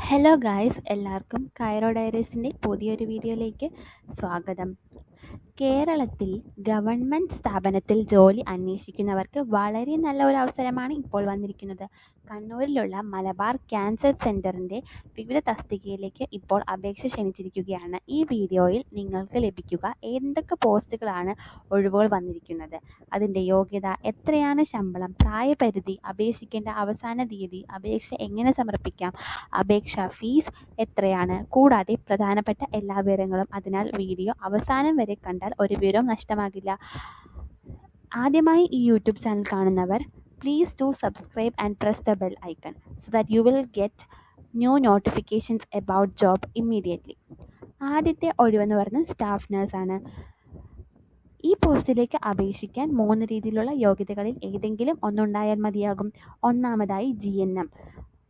Hello guys, എല്ലാവർക്കും Cairo ഡയറീസിൻ്റെ പുതിയൊരു വീഡിയോയിലേക്ക് സ്വാഗതം. കേരളത്തിൽ ഗവൺമെൻറ് സ്ഥാപനത്തിൽ ജോലി അന്വേഷിക്കുന്നവർക്ക് വളരെ നല്ല ഒരു അവസരമാണ് ഇപ്പോൾ വന്നിരിക്കുന്നത്. കണ്ണൂരിലുള്ള മലബാർ ക്യാൻസർ സെൻറ്ററിൻ്റെ വിവിധ തസ്തികയിലേക്ക് ഇപ്പോൾ അപേക്ഷ ക്ഷണിച്ചിരിക്കുകയാണ്. ഈ വീഡിയോയിൽ നിങ്ങൾക്ക് ലഭിക്കുക എന്തൊക്കെ പോസ്റ്റുകളാണ് ഒഴിവുകൾ വന്നിരിക്കുന്നത്, അതിൻ്റെ യോഗ്യത, എത്രയാണ് ശമ്പളം, പ്രായപരിധി, അപേക്ഷിക്കേണ്ട അവസാന തീയതി, അപേക്ഷ എങ്ങനെ സമർപ്പിക്കാം, അപേക്ഷാ ഫീസ് എത്രയാണ്, കൂടാതെ പ്രധാനപ്പെട്ട എല്ലാ വിവരങ്ങളും. അതിനാൽ വീഡിയോ അവസാനം വരെ കണ്ടാൽ ഒരു വിവരവും നഷ്ടമാകില്ല. ആദ്യമായി ഈ യൂട്യൂബ് ചാനൽ കാണുന്നവർ please do subscribe and press the bell icon so that you will get new notifications about job immediately. ആദ്യത്തെ ഒഴിവെന്ന് പറയുന്നത് സ്റ്റാഫ് നഴ്സാണ്. ഈ പോസ്റ്റിലേക്ക് അപേക്ഷിക്കാൻ 3 രീതിയിലുള്ള യോഗ്യതകളിൽ ഏതെങ്കിലും ഒന്നുണ്ടായാൽ മതിയാകും. ഒന്നാമതായി GNM,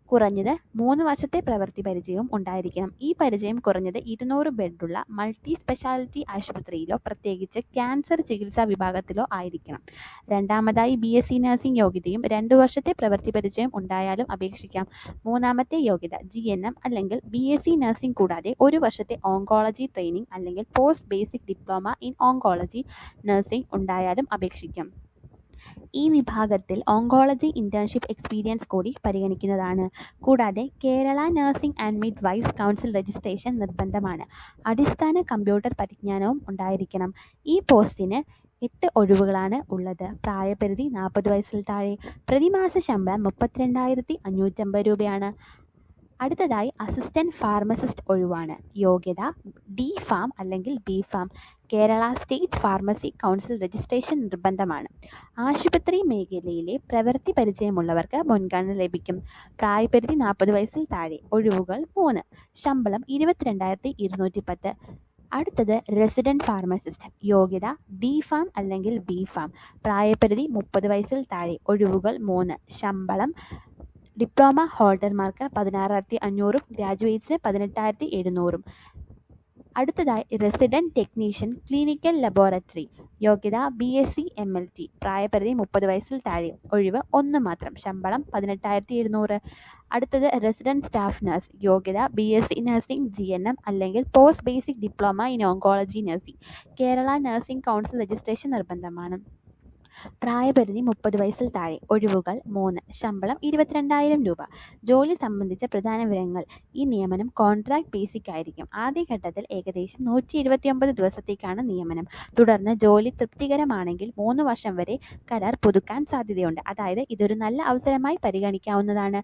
കുറഞ്ഞത് 3 വർഷത്തെ പ്രവൃത്തി പരിചയവും ഉണ്ടായിരിക്കണം. ഈ പരിചയം കുറഞ്ഞത് 200 ബെഡുള്ള മൾട്ടി സ്പെഷ്യാലിറ്റി ആശുപത്രിയിലോ പ്രത്യേകിച്ച് ക്യാൻസർ ചികിത്സാ വിഭാഗത്തിലോ ആയിരിക്കണം. രണ്ടാമതായി BSc നഴ്സിംഗ് യോഗ്യതയും 2 വർഷത്തെ പ്രവൃത്തി പരിചയം ഉണ്ടായാലും അപേക്ഷിക്കാം. മൂന്നാമത്തെ യോഗ്യത GNM അല്ലെങ്കിൽ BSc നഴ്സിംഗ് കൂടാതെ 1 വർഷത്തെ ഓങ്കോളജി ട്രെയിനിങ് അല്ലെങ്കിൽ post basic diploma in oncology nursing ഉണ്ടായാലും അപേക്ഷിക്കാം. ഈ വിഭാഗത്തിൽ ഓങ്കോളജി ഇൻറ്റേൺഷിപ്പ് എക്സ്പീരിയൻസ് കൂടി പരിഗണിക്കുന്നതാണ്. കൂടാതെ Kerala nursing and midwives council registration നിർബന്ധമാണ്. അടിസ്ഥാന കമ്പ്യൂട്ടർ പരിജ്ഞാനവും ഉണ്ടായിരിക്കണം. ഈ പോസ്റ്റിന് 8 ഒഴിവുകളാണ് ഉള്ളത്. പ്രായപരിധി 40 വയസ്സിൽ താഴെ. പ്രതിമാസ ശമ്പളം 32,550 രൂപയാണ്. അടുത്തതായി അസിസ്റ്റന്റ് ഫാർമസിസ്റ്റ് ഒഴിവാണ്. യോഗ്യത D.Pharm അല്ലെങ്കിൽ B.Pharm. Kerala state pharmacy council registration നിർബന്ധമാണ്. ആശുപത്രി മേഖലയിലെ പ്രവൃത്തി പരിചയമുള്ളവർക്ക് മുൻഗണന ലഭിക്കും. പ്രായപരിധി 40 വയസ്സിൽ താഴെ. ഒഴിവുകൾ 3. ശമ്പളം 22,210. അടുത്തത് റെസിഡൻറ്റ് ഫാർമസിസ്റ്റ്. യോഗ്യത D.Pharm അല്ലെങ്കിൽ B.Pharm. പ്രായപരിധി 30 വയസ്സിൽ താഴെ. ഒഴിവുകൾ 3. ശമ്പളം ഡിപ്ലോമ ഹോൾഡർമാർക്ക് 16,500, ഗ്രാജുവേറ്റ്സിന് 18,700. അടുത്തതായി റെസിഡൻറ്റ് ടെക്നീഷ്യൻ ക്ലിനിക്കൽ ലബോറട്ടറി. യോഗ്യത BSc MLT. പ്രായപരിധി 30 വയസ്സിൽ താഴെ. ഒഴിവ് 1 മാത്രം. ശമ്പളം 18,700. അടുത്തത് റെസിഡൻറ്റ് സ്റ്റാഫ് നഴ്സ്. യോഗ്യത BSc നഴ്സിംഗ് GNM അല്ലെങ്കിൽ post basic diploma in oncology nursing. Kerala nursing council registration നിർബന്ധമാണ്. പ്രായപരിധി 30 വയസ്സിൽ താഴെ. ഒഴിവുകൾ 3. ശമ്പളം 22,000 രൂപ. ജോലി സംബന്ധിച്ച പ്രധാന വിവരങ്ങൾ. ഈ നിയമനം കോൺട്രാക്ട് ബേസിക് ആയിരിക്കും. ആദ്യഘട്ടത്തിൽ ഏകദേശം 129 ദിവസത്തേക്കാണ് നിയമനം. തുടർന്ന് ജോലി തൃപ്തികരമാണെങ്കിൽ 3 വർഷം വരെ കരാർ പുതുക്കാൻ സാധ്യതയുണ്ട്. അതായത് ഇതൊരു നല്ല അവസരമായി പരിഗണിക്കാവുന്നതാണ്.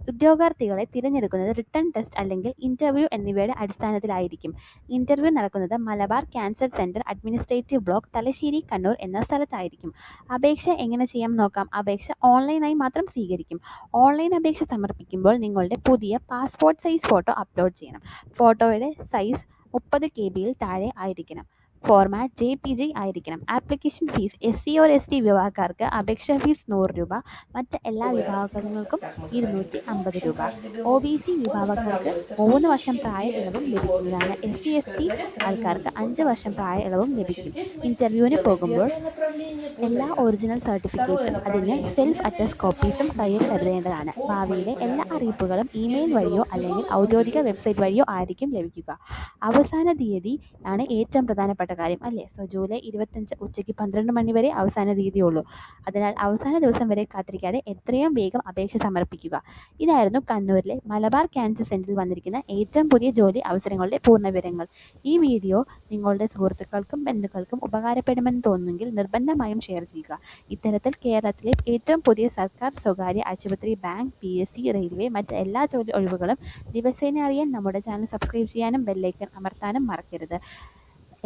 ഉദ്യോഗാർത്ഥികളെ തിരഞ്ഞെടുക്കുന്നത് റിട്ടൺ ടെസ്റ്റ് അല്ലെങ്കിൽ ഇൻ്റർവ്യൂ എന്നിവയുടെ അടിസ്ഥാനത്തിലായിരിക്കും. ഇൻ്റർവ്യൂ നടക്കുന്നത് Malabar cancer centre, administrative block, Thalassery, Kannur എന്ന സ്ഥലത്തായിരിക്കും. അപേക്ഷ എങ്ങനെ ചെയ്യാം നോക്കാം. അപേക്ഷ ഓൺലൈനായി മാത്രം സ്വീകരിക്കും. ഓൺലൈൻ അപേക്ഷ സമർപ്പിക്കുമ്പോൾ നിങ്ങളുടെ പുതിയ പാസ്പോർട്ട് സൈസ് ഫോട്ടോ അപ്ലോഡ് ചെയ്യണം. ഫോട്ടോയുടെ സൈസ് 30 KB താഴെ ആയിരിക്കണം. ഫോർമാറ്റ് JPG ആയിരിക്കണം. Application fees SC or ST വിഭാഗക്കാർക്ക് അപേക്ഷാ ഫീസ് 100 രൂപ. മറ്റ് എല്ലാ വിഭാഗങ്ങൾക്കും 250 രൂപ. OBC വിഭാഗക്കാർക്ക് 3 വർഷം പ്രായ ഇളവും ലഭിക്കുന്നതാണ്. SC ST ആൾക്കാർക്ക് 5 വർഷം പ്രായ ഇളവും ലഭിക്കും. ഇൻ്റർവ്യൂവിന് പോകുമ്പോൾ എല്ലാ ഒറിജിനൽ സർട്ടിഫിക്കറ്റ്സും അതിന് സെൽഫ് അറ്റസ്റ്റ് കോപ്പീസും കയ്യിൽ കരുതേണ്ടതാണ്. ഭാവിയിലെ എല്ലാ അറിയിപ്പുകളും ഇമെയിൽ വഴിയോ അല്ലെങ്കിൽ ഔദ്യോഗിക വെബ്സൈറ്റ് വഴിയോ ആയിരിക്കും ലഭിക്കുക. അവസാന തീയതി ആണ് ഏറ്റവും പ്രധാനപ്പെട്ട കാര്യം, അല്ലേ? ജൂലൈ 25 ഉച്ചയ്ക്ക് 12 മണി വരെ അവസാന തീയതിയുള്ളൂ. അതിനാൽ അവസാന ദിവസം വരെ കാത്തിരിക്കാതെ എത്രയും വേഗം അപേക്ഷ സമർപ്പിക്കുക. ഇതായിരുന്നു കണ്ണൂരിലെ മലബാർ ക്യാൻസർ സെൻറ്ററിൽ വന്നിരിക്കുന്ന ഏറ്റവും പുതിയ ജോലി അവസരങ്ങളുടെ പൂർണ്ണ വിവരങ്ങൾ. ഈ വീഡിയോ നിങ്ങളുടെ സുഹൃത്തുക്കൾക്കും ബന്ധുക്കൾക്കും ഉപകാരപ്പെടുമെന്ന് തോന്നുമെങ്കിൽ നിർബന്ധമായും ഷെയർ ചെയ്യുക. ഇത്തരത്തിൽ കേരളത്തിലെ ഏറ്റവും പുതിയ സർക്കാർ, സ്വകാര്യ ആശുപത്രി, ബാങ്ക്, PSC, റെയിൽവേ, മറ്റ് എല്ലാ ജോലി ഒഴിവുകളും ദിവസേന അറിയാൻ നമ്മുടെ ചാനൽ സബ്സ്ക്രൈബ് ചെയ്യാനും ബെല്ലൈക്കൺ അമർത്താനും മറക്കരുത്.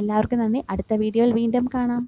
എല്ലാവർക്കും നന്ദി. അടുത്ത വീഡിയോയിൽ വീണ്ടും കാണാം.